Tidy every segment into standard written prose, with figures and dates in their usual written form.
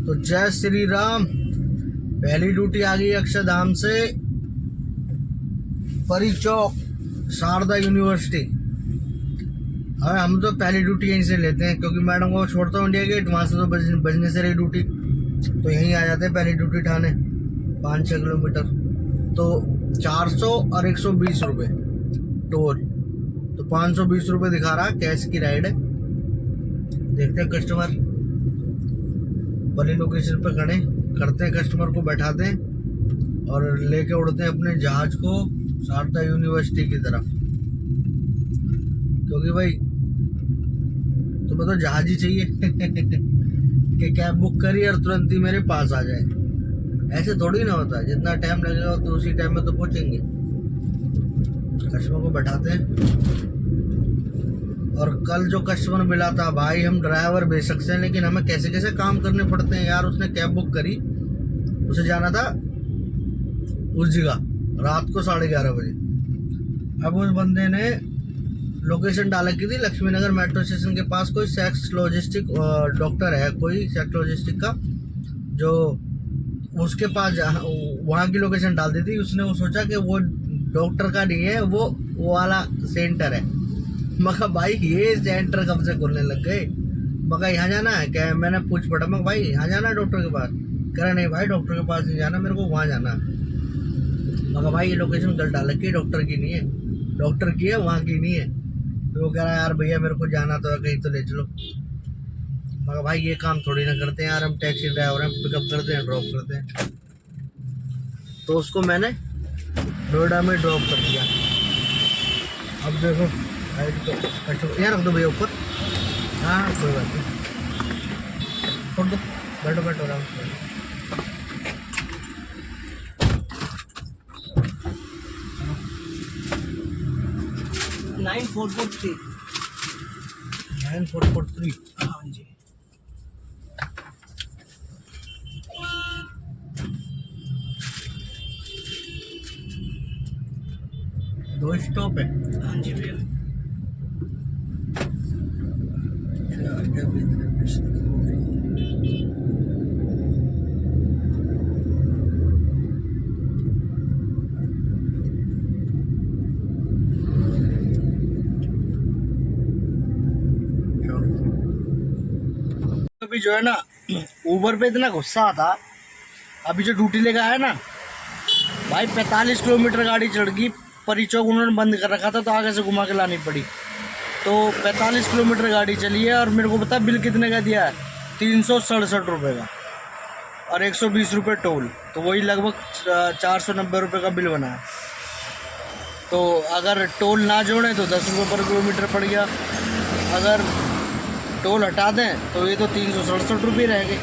तो जय श्री राम। पहली ड्यूटी आ गई अक्षरधाम से परी चौक शारदा यूनिवर्सिटी। हाँ, हम तो पहली ड्यूटी यहीं से लेते हैं क्योंकि मैडम को छोड़ता हूँ इंडिया गेट, वहाँ से तो बजने से रही ड्यूटी, तो यहीं आ जाते हैं पहली ड्यूटी ठाने। 5-6 किलोमीटर तो 400 और 120 रुपये टोल, तो 520 रुपये दिखा रहा कैश की राइड है। देखते हैं कस्टमर वाली लोकेशन पे खड़े करते हैं, कस्टमर को बैठाते हैं और लेके उड़ते हैं अपने जहाज को शारदा यूनिवर्सिटी की तरफ। क्योंकि भाई तुम्हें तो जहाज ही चाहिए कि कैब बुक करी और तुरंत ही मेरे पास आ जाए। ऐसे थोड़ी ना होता है, जितना टाइम लगेगा तो उसी टाइम में तो पहुंचेंगे। कस्टमर को बैठाते हैं। और कल जो कस्टमर मिला था भाई, हम ड्राइवर भेज सकते हैं लेकिन हमें कैसे कैसे काम करने पड़ते हैं यार। उसने कैब बुक करी, उसे जाना था उस जगह रात को 11:30 बजे। अब उस बंदे ने लोकेशन डाला की थी लक्ष्मी नगर मेट्रो स्टेशन के पास। कोई सेक्स लॉजिस्टिक डॉक्टर है, कोई सेक्स लॉजिस्टिक का, जो उसके पास वहाँ की लोकेशन डाल दी थी उसने। वो सोचा कि वो डॉक्टर का नहीं है, वो वाला सेंटर है। मगर भाई ये सेंटर कब से खुलने लग गए। मगर यहाँ जाना है क्या, मैंने पूछ पड़ा मगर भाई यहाँ जाना है डॉक्टर के पास। कह रहा नहीं भाई डॉक्टर के पास नहीं जाना, मेरे को वहाँ जाना है। मगर भाई ये लोकेशन गलत डाल रखी है, डॉक्टर की नहीं है, डॉक्टर की है वहाँ की नहीं है। तो वो कह रहा है यार भैया मेरे को जाना तो कहीं तो ले चलो। मगर भाई ये काम थोड़ी ना करते हैं यार, हम टैक्सी ड्राइवर हैं, पिकअप करते हैं ड्रॉप करते हैं। तो उसको मैंने नोएडा में ड्रॉप कर दिया। अब देखो यहाँ रख दो भैया ऊपर। हाँ कोई बात नहीं, छोड़ दो, बैठो बैठो आराम से। 9443 9443। हाँ जी, दो स्टॉप है। हाँ जी भैया। अभी जो है ना ऊबर पे इतना गुस्सा आता। अभी जो ड्यूटी लेकर आया ना भाई, 45 किलोमीटर गाड़ी चढ़ गई। परी चौक उन्होंने बंद कर रखा था तो आगे से घुमा के लानी पड़ी। तो 45 किलोमीटर गाड़ी चली है और मेरे को पता बिल कितने का दिया है, 367 रुपये का और 120 रुपये टोल। तो वही लगभग 490 रुपये का बिल बना है। तो अगर टोल ना जोड़ें तो 10 रुपये पर किलोमीटर पड़ गया, अगर टोल हटा दें तो ये तो 367 रुपये रह गए।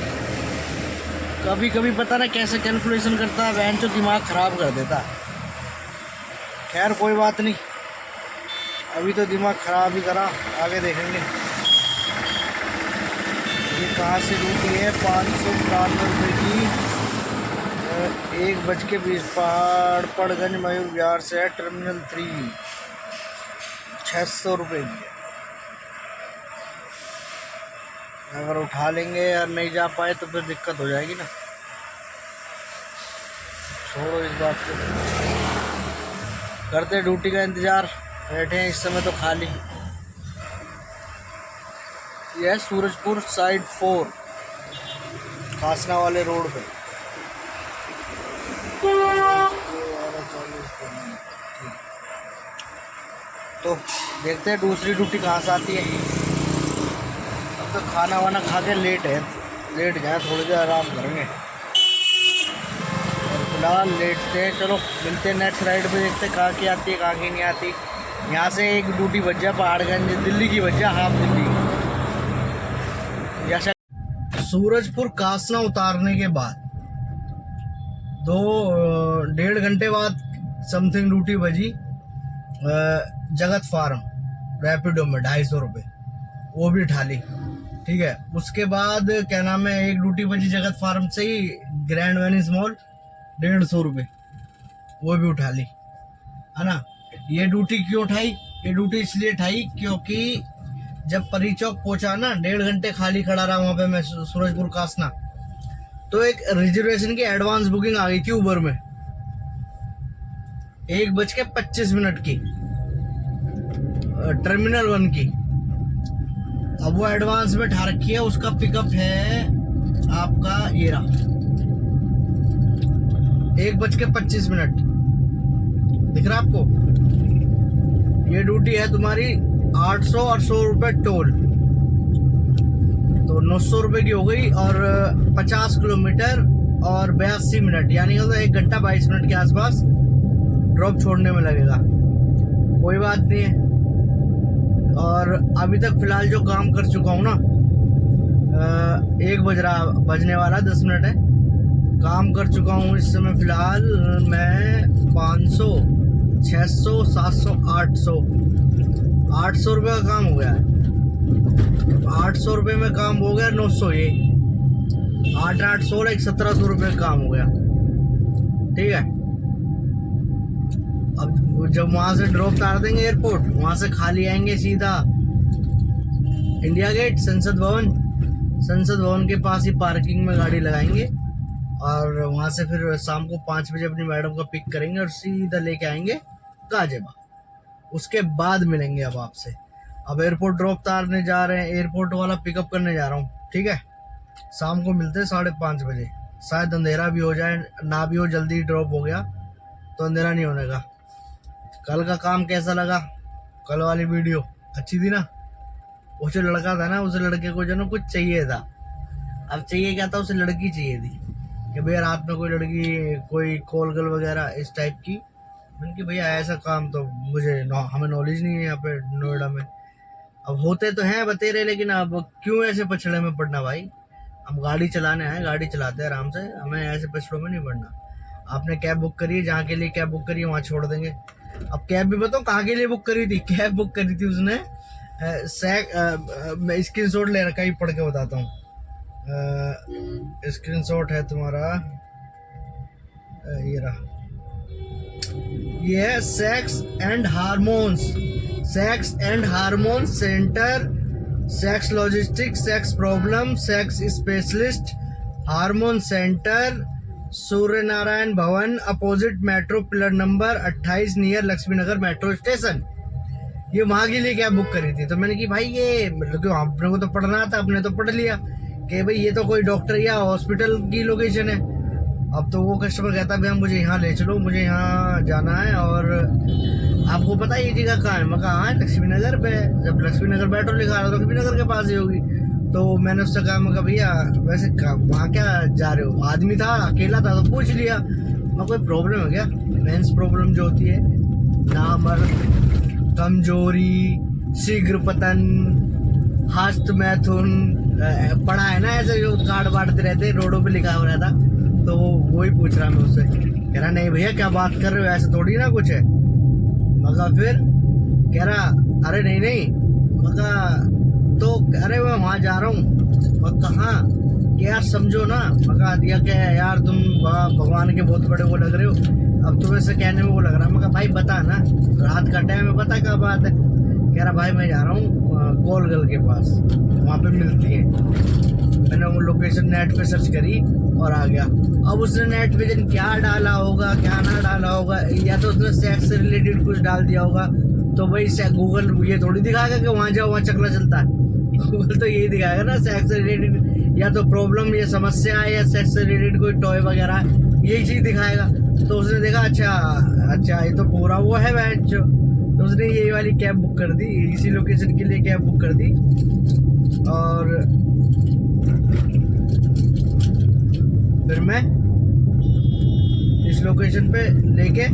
कभी कभी पता ना कैसे कैलकुलेशन करता है वैन, जो दिमाग ख़राब कर देता। खैर कोई बात नहीं, अभी तो दिमाग ख़राब ही करा, आगे देखेंगे। ये कहाँ से ड्यूटी है, 592 रुपये की। 1:20 पहाड़गंज मयूर विहार से है, टर्मिनल 3 600 रुपये की। अगर उठा लेंगे और नहीं जा पाए तो फिर दिक्कत हो जाएगी ना। छोड़ो इस बात को, करते ड्यूटी का इंतज़ार। बैठे हैं इस समय तो खाली। यह है सूरजपुर साइड 4 खासना वाले रोड पे। तो देखते हैं दूसरी ड्यूटी कहाँ से आती है। तो खाना वाना खा के लेट जाए, थोड़ी देर आराम करेंगे और फिलहाल लेटते हैं। चलो मिलते हैं नेक्स्ट राइड पे, देखते हैं कहाँ की आती है कहाँ की नहीं आती। यहाँ से एक ड्यूटी बच जाए पहाड़गंज, दिल्ली की बच जाए, हाफ दिल्ली या सूरजपुर कासना उतारने के बाद 2-1.5 घंटे बाद समथिंग ड्यूटी बजी जगत फार्म रैपिडो में 250 रुपये, वो भी उठा ली। ठीक है, उसके बाद क्या नाम है, एक ड्यूटी बजी जगत फार्म से ही ग्रैंड वेनिस मॉल 150 रुपये, वो भी उठा ली, है ना। ये ड्यूटी क्यों उठाई, ये ड्यूटी इसलिए उठाई क्योंकि जब परी चौक पहुंचा ना, 1.5 घंटे खाली खड़ा रहा वहाँ पे मैं सूरजपुर कासना। तो एक रिजर्वेशन की एडवांस बुकिंग आ गई थी उबर में 1:25 की, टर्मिनल 1 की। अब वो एडवांस में ठा रखी है, उसका पिकअप है आपका ये रहा 1:25। दिख रहा आपको? ये ड्यूटी है तुम्हारी 800 और 100 रुपए टोल, तो 900 रुपए की हो गई। और 50 किलोमीटर और 82 मिनट, यानी कि 1 घंटा 22 मिनट के आसपास ड्रॉप छोड़ने में लगेगा। कोई बात नहीं है। और अभी तक फिलहाल जो काम कर चुका हूँ ना, 1 बजने वाला 10 मिनट है, काम कर चुका हूँ इस समय फिलहाल मैं 500, 600, 700, 800 रुपये का काम हो गया है। 800 रुपये में काम हो गया, 900 ये 8, 8, 16, 1700 रुपये का काम हो गया। ठीक है। अब जब वहां से ड्रॉप उतार देंगे एयरपोर्ट, वहां से खाली आएंगे सीधा इंडिया गेट, संसद भवन के पास ही पार्किंग में गाड़ी लगाएंगे और वहां से फिर शाम को 5 बजे अपनी मैडम को पिक करेंगे और सीधा लेके आएंगे गाजियाबाद। उसके बाद मिलेंगे अब आपसे। अब एयरपोर्ट ड्रॉप उतारने जा रहे हैं, एयरपोर्ट वाला पिकअप करने जा रहा हूँ। ठीक है, शाम को मिलते हैं 5:30 बजे। शायद अंधेरा भी हो जाए, ना भी हो, जल्दी ड्रॉप हो गया तो अंधेरा नहीं होने का। कल का काम कैसा लगा? कल वाली वीडियो अच्छी थी ना? वो जो लड़का था ना, उस लड़के को जो ना कुछ चाहिए था। अब चाहिए क्या था? उसे लड़की चाहिए थी कि भैया रात में कोई लड़की, कोई कॉल गर्ल वगैरह इस टाइप की। मैंने कि भैया ऐसा काम तो हमें नॉलेज नहीं है यहाँ पे नोएडा में। अब होते तो हैं बतेरे, लेकिन अब क्यों ऐसे पछड़े में पड़ना भाई? हम गाड़ी चलाने हैं, गाड़ी चलाते हैं आराम से, हमें ऐसे पछड़ों में नहीं पड़ना। आपने कैब बुक करी है, जहाँ के लिए कैब बुक करी है वहाँ छोड़ देंगे। अब कैब भी बताओ कहाँ के लिए बुक करी थी? कैब बुक करी थी उसने मैं स्क्रीनशॉट ले रखा, ही पढ़ के बताता हूँ। स्क्रीनशॉट है तुम्हारा, ये रहा, ये है sex and hormones centre, sex logistics, sex problem, sex specialist, hormone centre, Surya Narayan Bhavan, opposite metro pillar number 28 near Laxmi Nagar metro station. ये वहां के लिए कैब बुक करी थी। तो मैंने कि भाई ये मतलब अपने को तो पढ़ना था, अपने तो पढ़ लिया कि भाई ये तो कोई डॉक्टर या हॉस्पिटल की लोकेशन है। अब तो वो कस्टमर कहता है भैया मुझे यहाँ ले चलो, मुझे यहाँ जाना है और आपको पता है ये जगह कहाँ है? मैं कहा हाँ लक्ष्मी नगर पे। जब लक्ष्मी नगर मेट्रो लिखा रहा तो लक्ष्मी नगर के पास ही होगी। तो मैंने उससे कहा, मैं भैया वैसे वहाँ क्या जा रहे हो? आदमी था, अकेला था, तो पूछ लिया। मैं कोई प्रॉब्लम है क्या? मेंस प्रॉब्लम जो होती है, नामर्द, कमजोरी, शीघ्र पतन, हस्त मैथुन, पढ़ा है ना ऐसे जो कार्ड बांटते रहते, रोडों पे लिखा हुआ रहता। तो वही पूछ रहा मैं उससे, कह रहा नहीं भैया क्या बात कर रहे हो, ऐसे थोड़ी ना कुछ है। मगर फिर कह रहा अरे नहीं, मगर तो अरे मैं वहाँ जा रहा हूँ। कहाँ? कि यार समझो ना। मका दिया क्या यार, तुम भगवान के बहुत बड़े वो लग रहे हो, अब तुम्हें से कहने में वो लग रहा है। मका भाई बता ना, रात का टाइम है, बता क्या बात है? कह रहा भाई मैं जा रहा हूँ कॉल गर्ल के पास, वहाँ पे मिलती है। मैंने वो लोकेशन नेट पे सर्च करी और आ गया। अब उसने नेट पे जन क्या डाला होगा, क्या ना डाला होगा, या तो उसने सेक्स से रिलेटेड कुछ डाल दिया होगा। तो भाई गूगल ये थोड़ी दिखाएगा कि वहाँ जाओ वहाँ चकला चलता है। गूगल तो यही दिखाएगा ना सेक्स से रिलेटेड, या तो प्रॉब्लम या समस्या है, या सेक्स से रिलेटेड कोई टॉय वगैरह, यही चीज दिखाएगा। तो उसने देखा अच्छा ये तो पूरा वो है मैच। तो उसने यही वाली कैब बुक कर दी, इसी लोकेशन के लिए कैब बुक कर दी। और फिर मैं इस लोकेशन पे लेके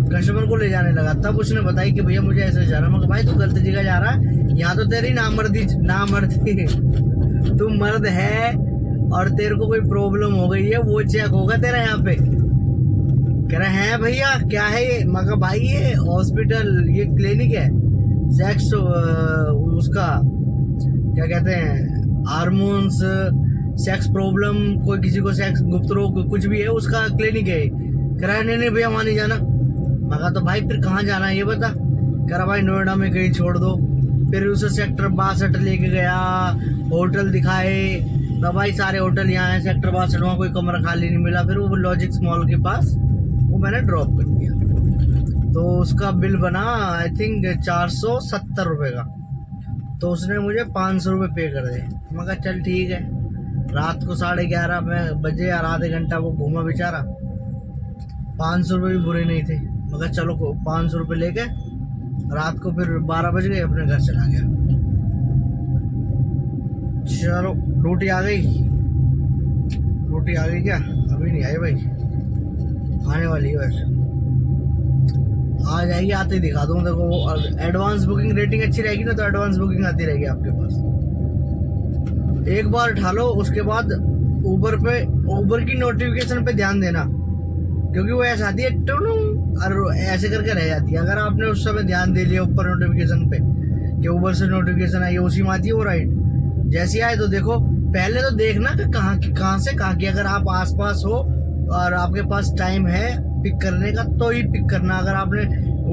कस्टमर को ले जाने लगा। तब उसने बताई कि भैया मुझे ऐसे जा रहा। मैं भाई तू गलत जगह जा रहा है, यहाँ तो तेरी नामर्दी तू मर्द है और तेरे को कोई प्रॉब्लम हो गई है, वो चेक होगा तेरा यहाँ पे। कह रहे हैं भैया क्या है ये? मगर भाई ये हॉस्पिटल, ये क्लिनिक है, सेक्स उसका क्या कहते हैं, हार्मोन्स, सेक्स प्रॉब्लम, कोई किसी को सेक्स गुप्त रोग कुछ भी है, उसका क्लिनिक है। कह रहा है नहीं भैया वहां नहीं जाना। मगर तो भाई फिर कहाँ जाना है ये बता। कह रहा भाई नोएडा में कहीं छोड़ दो। फिर उसे सेक्टर 62 लेके गया, होटल दिखाए, तो भाई सारे होटल यहाँ है सेक्टर 62 में, कोई कमरा खाली नहीं मिला। फिर वो लॉजिक्स मॉल के पास वो मैंने ड्रॉप कर दिया। तो उसका बिल बना आई थिंक 470 रुपये का। तो उसने मुझे 500 रुपये पे कर दिए। मैं कहा चल ठीक है। रात को 11:30 बजे और आधे घंटा वो घूमा बेचारा। 500 रुपये भी बुरे नहीं थे। मैं कहा चलो 500 रुपये लेके रात को फिर 12 बज गए, अपने घर चला गया। चलो रोटी आ गई। रोटी आ गई क्या? अभी नहीं आई भाई, आने वाली है वैसे। आ जाएगी, आते ही दिखा दूँ। देखो एडवांस बुकिंग रेटिंग अच्छी रहेगी ना, तो एडवांस बुकिंग आती रहेगी आपके पास। एक बार उठा लो, उसके बाद ऊबर की नोटिफिकेशन पे ध्यान देना, क्योंकि वो ऐसा आती है और ऐसे करके रह जाती है। अगर आपने उस समय ध्यान दे लिया ऊपर नोटिफिकेशन पे कि ऊबर से नोटिफिकेशन आई है, उसी में आती है वो राइड। जैसी आए तो देखो, पहले तो देखना कि कहाँ से कहाँ की। अगर आप आसपास हो और आपके पास टाइम है पिक करने का तो ही पिक करना। अगर आपने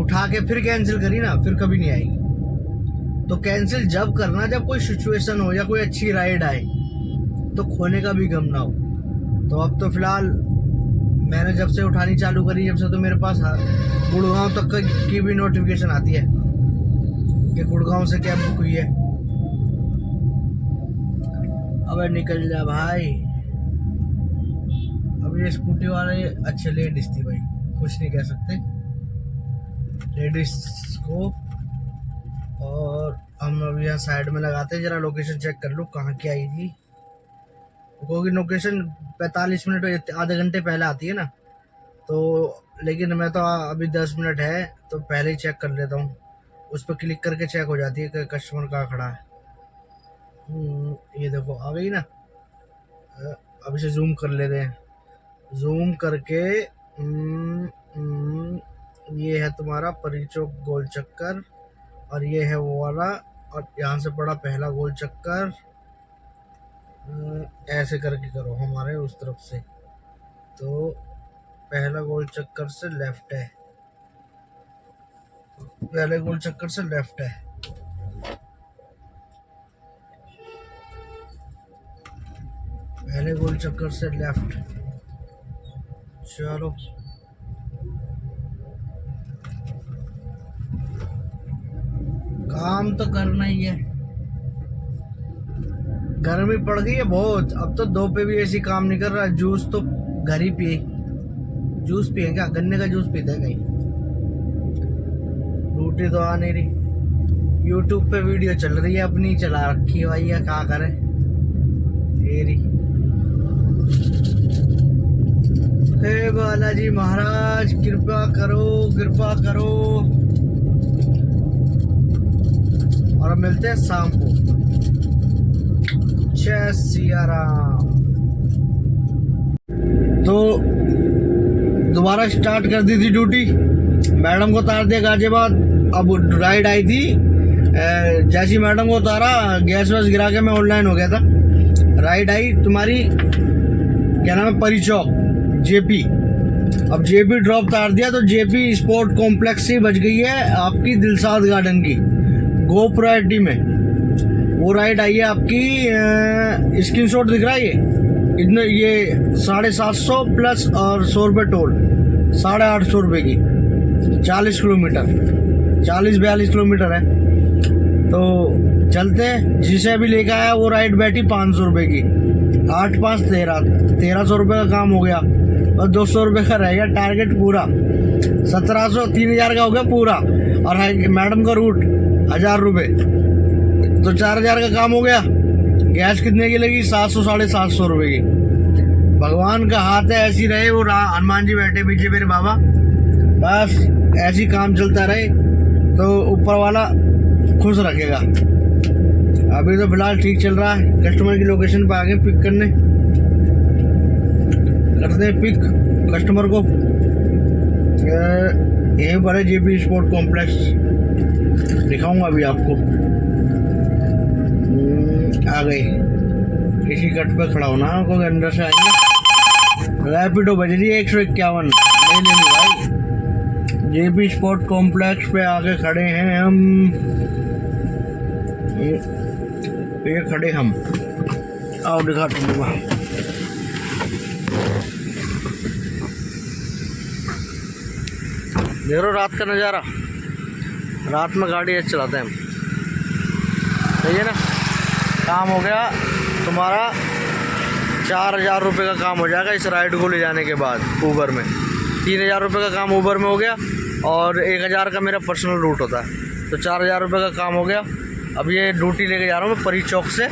उठा के फिर कैंसिल करी ना, फिर कभी नहीं आएगी। तो कैंसिल जब करना जब कोई सिचुएशन हो या कोई अच्छी राइड आए, तो खोने का भी गम ना हो। तो अब तो फिलहाल मैंने जब से उठानी चालू करी, जब से तो मेरे पास गुड़गांव तक की भी नोटिफिकेशन आती है कि गुड़गांव से कैब बुक हुई है। अबे निकल जा भाई। अब ये स्कूटी वाले अच्छे लेडीज थी भाई, कुछ नहीं कह सकते लेडीज को। और हम अभी यहाँ साइड में लगाते हैं, जरा लोकेशन चेक कर लो कहाँ की आई थी, क्योंकि लोकेशन 45 मिनट आधे घंटे पहले आती है ना। तो लेकिन मैं तो अभी 10 मिनट है तो पहले ही चेक कर लेता हूँ। उस पर क्लिक करके चेक हो जाती है कि कस्टमर कहाँ खड़ा है। ये देखो आ गई ना। अब इसे जूम कर लेते हैं। जूम करके ये है तुम्हारा परिचौक गोल चक्कर, और ये है वो वाला, और यहाँ से पड़ा पहला गोल चक्कर। ऐसे करके करो हमारे उस तरफ से। तो पहला गोल चक्कर से लेफ्ट है, पहले गोल चक्कर से लेफ्ट है। पहले गोल चक्कर से लेफ्ट। चलो काम तो करना ही है। गर्मी पड़ गई है बहुत। अब तो दो पे भी ऐसी काम नहीं कर रहा। जूस तो घर ही पिए। जूस पिए क्या? गन्ने का जूस पीते हैं कहीं। रोटी तो आ नहीं रही। यूट्यूब पे वीडियो चल रही है, अपनी चला रखी है भाई, क्या करे तेरी। हे बालाजी महाराज कृपा करो, कृपा करो। और मिलते हैं शाम को। जय सिया राम। तो दोबारा स्टार्ट कर दी थी ड्यूटी। मैडम को उतार दिया गाजियाबाद। अब राइड आई थी, जैसी मैडम को उतारा गैस वैस गिरा के मैं ऑनलाइन हो गया था। राइड आई तुम्हारी क्या नाम है, परिचौक जेपी। अब जेपी ड्रॉप उतार दिया तो जेपी स्पोर्ट कॉम्प्लेक्स से बच गई है आपकी दिलसाद गार्डन की गो प्रायोरिटी में। वो राइड आई है आपकी, स्क्रीनशॉट दिख रहा है इतने, ये 750 प्लस और 100 रुपये टोल, 850 रुपये की। 40 किलोमीटर, 40-42 किलोमीटर है। तो चलते हैं। जिसे अभी लेकर आया वो राइड बैठी 500 रुपये की। 8 5 1300 रुपये का काम हो गया, और 200 रुपये का रह गया टारगेट पूरा। 1700 3000 का हो गया पूरा। और मैडम का रूट 1000 रुपये, तो 4000 का काम हो गया। गैस कितने की लगी? 700 750 रुपये की। भगवान का हाथ है, ऐसी रहे। वो हनुमान जी बैठे पीछे मेरे बाबा, बस ऐसी काम चलता रहे तो ऊपर वाला खुश रखेगा। अभी तो फिलहाल ठीक चल रहा है। कस्टमर की लोकेशन पे आ गए पिक करने, करते हैं पिक कस्टमर को। यहीं पर है जेपी स्पोर्ट कॉम्प्लेक्स, दिखाऊंगा अभी आपको। आ गए। इसी कट पे खड़ा होना, कोई अंदर से आएंगे। रैपिडो बज रही है 151, नहीं लेनी भाई। जेपी स्पोर्ट कॉम्प्लेक्स पे आके खड़े हैं हम। ये खड़े हम। आओ दिखा दूँगा। देख रहे हो रात का नज़ारा, रात में गाड़ी ऐसे चलाते हैं हम। सही है ना। काम हो गया तुम्हारा 4,000 रुपये का काम हो जाएगा इस राइड को ले जाने के बाद ऊबर में। 3,000 रुपये का काम ऊबर में हो गया और 1,000 का मेरा पर्सनल रूट होता है, तो 4,000 रुपये का काम हो गया। अब ये ड्यूटी लेके जा रहा हूँ मैं परी चौक से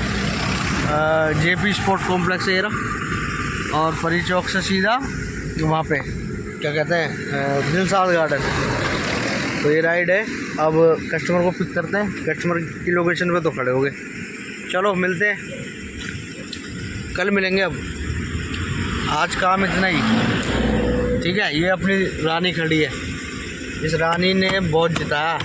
जेपी स्पोर्ट कॉम्प्लेक्स है ये रहा, और परी चौक से सीधा वहाँ पे क्या कहते हैं दिलशाद गार्डन। तो ये राइड है। अब कस्टमर को पिक करते हैं, कस्टमर की लोकेशन पे तो खड़े हो गए। चलो मिलते हैं, कल मिलेंगे। अब आज काम इतना ही, ठीक है। ये अपनी रानी खड़ी है, इस रानी ने बहुत जिताया।